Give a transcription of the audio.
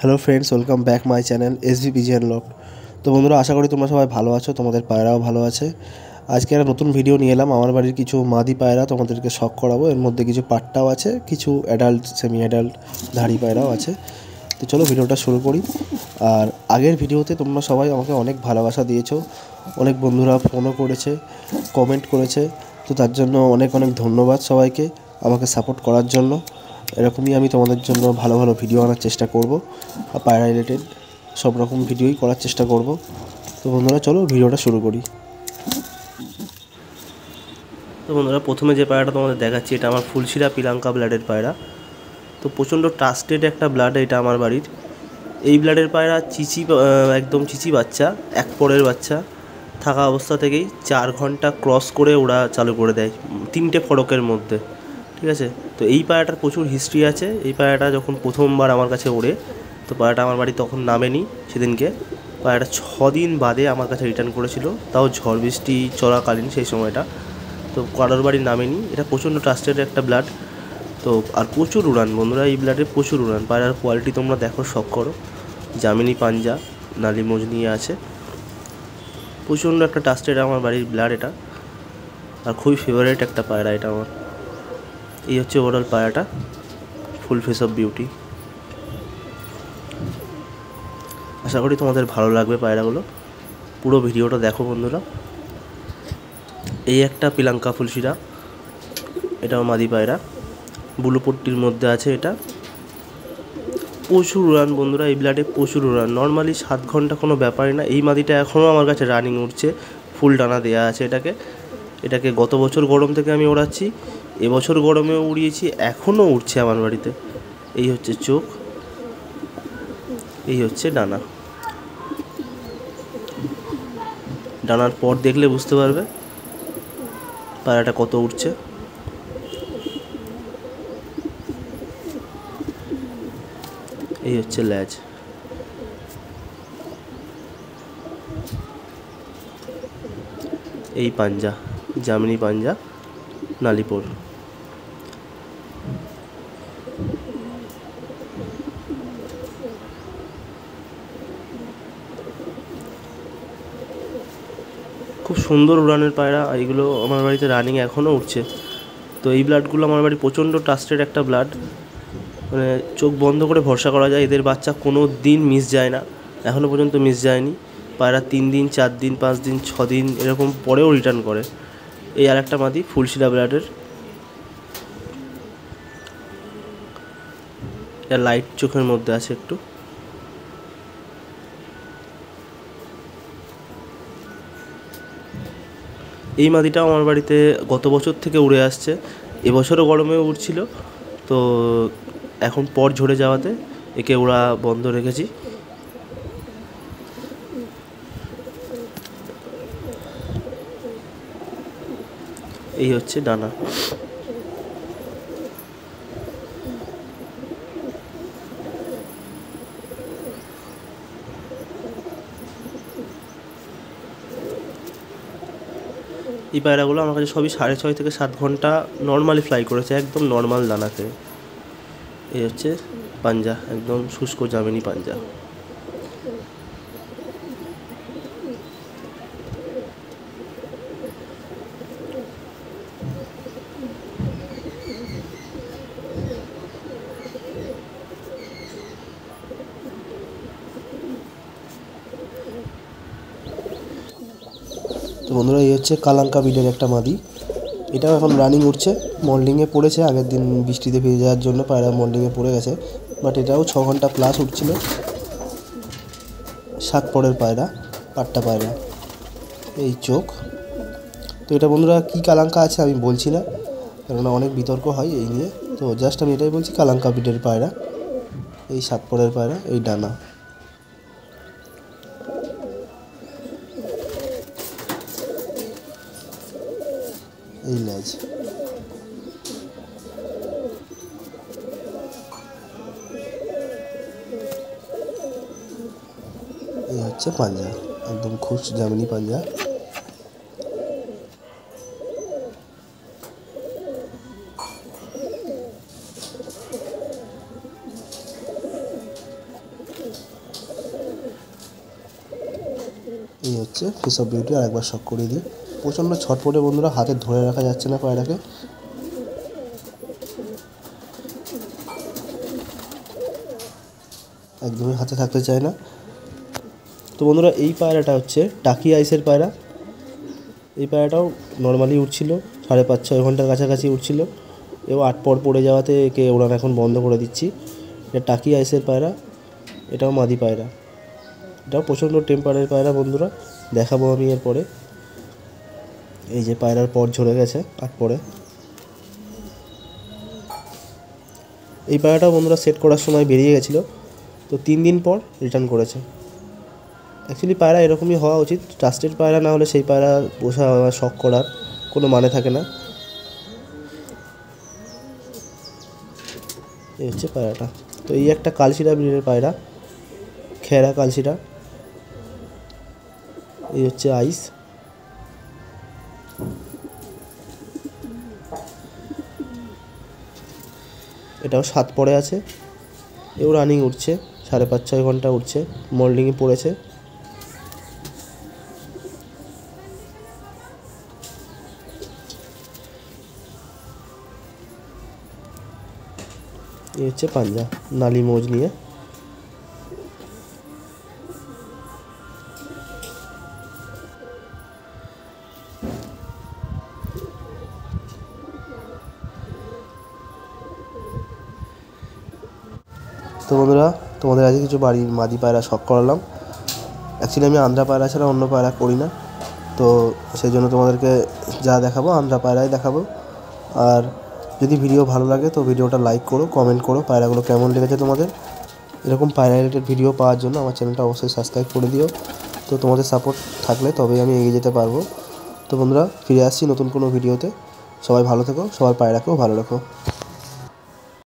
Hello friends, welcome back my channel SV পিজিএন lock. তো বন্ধুরা, আশা করি তোমরা সবাই ভালো আছো, তোমাদের পায়রাও ভালো আছে। আজকে একটা নতুন ভিডিও নিয়ে এলাম। আমার বাড়ির কিছু মাদি পায়রা তোমাদেরকে শখ করাবো। এর মধ্যে কিছু পাট্টাও আছে, কিছু অ্যাডাল্ট সেমি অ্যাডাল্ট ধাড়ি পায়রাও আছে। তো চলো ভিডিওটা শুরু করি। আর আগের ভিডিওতে তোমরা সবাই আমাকে অনেক ভালোবাসা দিয়েছো, অনেক বন্ধুরা ফোনও করেছে, কমেন্ট করেছে। তো তার জন্য অনেক অনেক ধন্যবাদ সবাইকে আমাকে সাপোর্ট করার জন্য। এরকমই আমি তোমাদের জন্য ভালো ভালো ভিডিও আনার চেষ্টা করব, আর পায়রা রিলেটেড সব রকম ভিডিওই করার চেষ্টা করব। তো বন্ধুরা চলো ভিডিওটা শুরু করি। তো বন্ধুরা, প্রথমে যে পায়রাটা তোমাদের দেখাচ্ছি, এটা আমার ফুলশিরা পিলাঙ্কা ব্লাডের পায়রা। তো প্রচণ্ড ট্রাস্টেড একটা ব্লাড এটা আমার বাড়ির। এই ব্লাডের পায়রা একদম চিচি বাচ্চা, এক পরের বাচ্চা থাকা অবস্থা থেকেই 4 ঘন্টা ক্রস করে ওরা চালু করে দেয় 3টে ফড়কের মধ্যে, ঠিক আছে। তো এই পায়রাটার প্রচুর হিস্ট্রি আছে। এই পায়রাটা যখন প্রথমবার আমার কাছে ওড়ে, তো পায়রাটা আমার বাড়ি তখন নামেনি সেদিনকে। পায়রাটা 6 দিন বাদে আমার কাছে রিটার্ন করেছিল, তাও ঝড় বৃষ্টি চলাকালীন সেই সময়টা। তো কারোর বাড়ি নামেনি। এটা প্রচণ্ড ট্রাস্টেড একটা ব্লাড। তো আর প্রচুর উড়ান বন্ধুরা, এই ব্লাডে প্রচুর উড়ান। পায়রার কোয়ালিটি তোমরা দেখো, শখ করো। জামিনি পাঞ্জা, নালি মজনিয়ে আছে। প্রচণ্ড একটা ট্রাস্টেড আমার বাড়ির ব্লাড এটা, আর খুবই ফেভারিট একটা পায়রা এটা আমার। এই হচ্ছে ওভারঅল পায়রাটা, ফুল ফেস অফ বিউটি। আশা করি তোমাদের ভালো লাগবে পায়রাগুলো, পুরো ভিডিওটা দেখো বন্ধুরা। এই একটা পিলাঙ্কা ফুলশিরা, এটাও মাদি পায়রা, বুলুপট্টির মধ্যে আছে এটা। প্রচুর উড়ান বন্ধুরা, এই ব্লাডে প্রচুর উড়ান। নর্মালি 7 ঘন্টা কোনো ব্যাপারই না। এই মাদিটা এখনও আমার কাছে রানিং উঠছে, ফুল ডানা দেওয়া আছে এটাকে গত বছর গরম থেকে আমি ওড়াচ্ছি, এবছর গরমেও উড়িয়েছি, এখনও উঠছে আমার বাড়িতে। এই হচ্ছে চোখ, এই হচ্ছে ডানা। ডানার পর দেখলে বুঝতে পারবে পায়রাটা কত উঠছে। এই হচ্ছে ল্যাজ। এই পাঞ্জা, জামিনি পাঞ্জা, নালিপুর। খুব সুন্দর উড়ানের পায়রা এইগুলো, আমার বাড়িতে রানিং এখনও উঠছে। তো এই ব্লাডগুলো আমার বাড়ি প্রচণ্ড ট্রাস্টেড একটা ব্লাড, মানে চোখ বন্ধ করে ভরসা করা যায়। এদের বাচ্চা কোনো দিন মিস যায় না, এখনও পর্যন্ত মিস যায়নি। পায়রা 3 দিন 4 দিন 5 দিন 6 দিন এরকম পরেও রিটার্ন করে। এই আর একটা মাদি ফুলশিরা ব্লাডের, এটা লাইট চোখের মধ্যে আছে একটু। এই মাদিটাও আমার বাড়িতে গত বছর থেকে উড়ে আসছে, এবছরও গরমেও উড়ছিল। তো এখন পর ঝরে যাওয়াতে একে ওরা বন্ধ রেখেছি। এই হচ্ছে ডানা। এই পায়রাগুলো আমার কাছে সবই 6.5 থেকে 7 ঘন্টা নর্মালি ফ্লাই করেছে, একদম নর্মাল দানা খেয়ে। এই হচ্ছে পাঞ্জা, একদম শুষ্ক জামিনি পাঞ্জা। তো বন্ধুরা, এই হচ্ছে কালাঙ্কা বিডের একটা মাদি। এটাও এখন রানিং উঠছে, মল্ডিংয়ে পড়েছে। আগের দিন বৃষ্টিতে ভিজে যাওয়ার জন্য পায়রা মল্ডিংয়ে পড়ে গেছে, বাট এটাও 6 ঘন্টা প্লাস উঠছিল। 7 পরের পায়রা, পাট্টা পায়রা। এই চোখ। তো এটা বন্ধুরা কী কালাঙ্কা আছে আমি বলছি না, কেননা অনেক বিতর্ক হয় এই নিয়ে। তো জাস্ট আমি এটাই বলছি, কালাঙ্কা বিডের পায়রা। এই 7 পরের পায়রা, এই ডানা। এই লেজ। এই হচ্ছে পাঞ্জা, একদম খুশ জামিনি পাঞ্জা। এই হচ্ছে ফিস অফ বিউটি। আর একবার শখ করিয়ে দিই। প্রচণ্ড ছটপটে বন্ধুরা, হাতে ধরে রাখা যাচ্ছে না পায়রাকে। একদমই হাতে থাকতে চায় না। তো বন্ধুরা এই পায়রাটা হচ্ছে টাকি আইসের পায়রা। এই পায়রাটাও নর্মালি উঠছিল, 5.5-6 ঘন্টার কাছাকাছি উঠছিল। এও 8 পর পড়ে যাওয়াতে একে ওড়ান এখন বন্ধ করে দিচ্ছি। এটা টাকি আইসের পায়রা, এটাও মাদি পায়রা। এটাও প্রচণ্ড টেম্পারের পায়রা বন্ধুরা, দেখাবো আমি এরপরে। এই যে পায়রার পর ঝরে গেছে 8 পরে। এই পায়রাটাও বন্ধুরা সেট করার সময় বেরিয়ে গেছিলো, তো 3 দিন পর রিটার্ন করেছে। অ্যাকচুয়ালি পায়রা এরকমই হওয়া উচিত, ট্রাস্টেড পায়রা না হলে সেই পায়রা পোষা বা শখ করার কোনো মানে থাকে না। এই হচ্ছে পায়রাটা। তো এই একটা কালশিরা ব্রিডের পায়রা, খেরা কালশিরা। এই হচ্ছে আইস। এটাও 7 পরে আছে, এও রানিং উঠছে, 5.5-6 ঘন্টা উঠছে, মোল্ডিংয়ে পড়েছে। এই হচ্ছে পাঞ্জা, নালি মোজ নিয়ে। তো বন্ধুরা, তোমাদের আজকে কিছু বাড়ির মাদি পায়রা শখ করালাম। অ্যাকচুয়ালি আমি আন্ধ্রা পায়রা ছাড়া অন্য পায়রা করি না, তো সেই জন্য তোমাদেরকে যা দেখাবো আন্ধ্রা পায়রাই দেখাবো। আর যদি ভিডিও ভালো লাগে তো ভিডিওটা লাইক করো, কমেন্ট করো পায়রাগুলো কেমন লেগেছে তোমাদের। এরকম পায়রা রিলেটেড ভিডিও পাওয়ার জন্য আমার চ্যানেলটা অবশ্যই সাবস্ক্রাইব করে দিও। তো তোমাদের সাপোর্ট থাকলে তবেই আমি এগিয়ে যেতে পারবো। তো বন্ধুরা, ফিরে আসছি নতুন কোনো ভিডিওতে। সবাই ভালো থেকো, সবার পায়রাকেও ভালো রাখো।